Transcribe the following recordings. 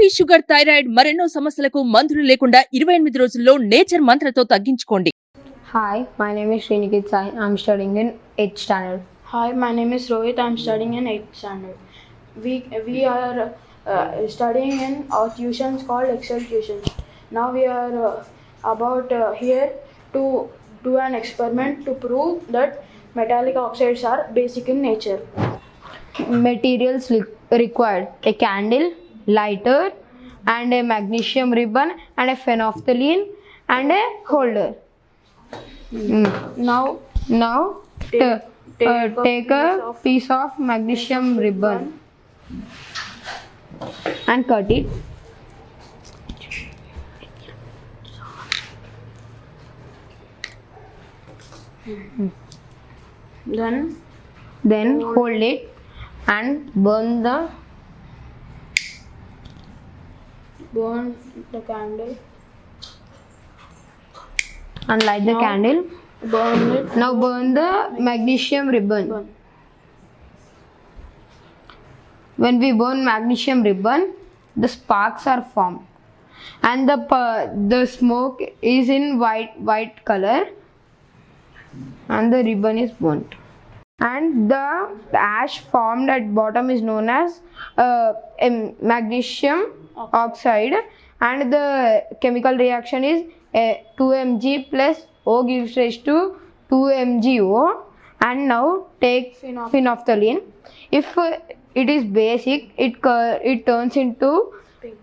BP, sugar, thyroid మరెన్నో సమస్యలకు మందులు లేకుండా 28 రోజుల్లో నేచర్ మంత్రతో తగ్గించుకోండి. Hi, my name is Srinikit Sai. I'm studying in 8th standard. Hi, my name is Rohit. I'm studying in 8th standard. We are studying in our tuitions called Excel tuitions. Now we are about here to do an experiment to prove that metallic oxides are basic in nature. Materials required: a candle, lighter, and a magnesium ribbon, and a phenolphthalein, and a holder. Now take a piece of magnesium ribbon and cut it. Then hold it and burn the candle and light the candle. Burn it. Now burn the magnesium ribbon. When we burn magnesium ribbon, the sparks are formed, and the smoke is in white color, and the ribbon is burnt. And the ash formed at bottom is known as magnesium oxide, and the chemical reaction is 2Mg plus O gives rise to 2MgO. And now take phenolphthalein. If it is basic, it turns into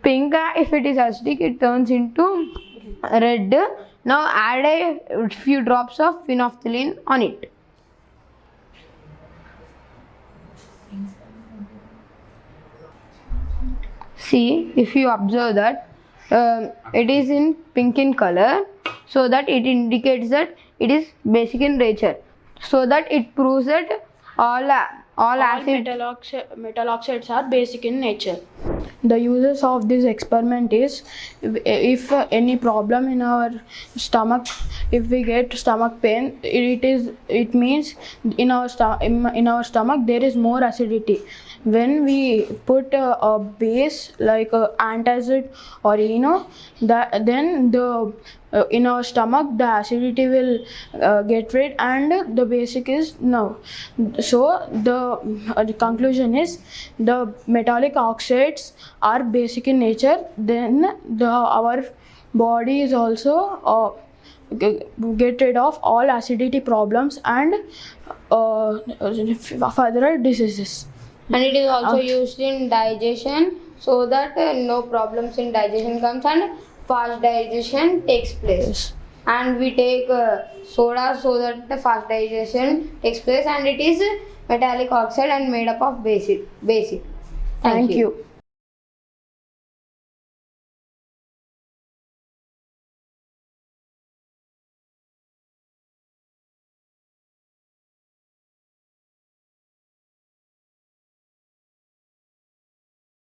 pink. If it is acidic, it turns into red. Now add a few drops of phenolphthalein on it. See, if you observe that it is in pink in color, so that it indicates that it is basic in nature, so that it proves that all metal oxides are basic in nature. The uses of this experiment is, if any problem in our stomach, if we get stomach pain, it means in our stomach there is more acidity. When we put a base like antacid or then in our stomach the acidity will get rid, and the basic is no. So the conclusion is the metallic oxides are basic in nature. Then our body is also get rid of all acidity problems and further diseases. And it is also used in digestion, so that no problems in digestion comes and fast digestion takes place. And we take soda so that the fast digestion takes place, and it is metallic oxide and made up of basic. Thank you.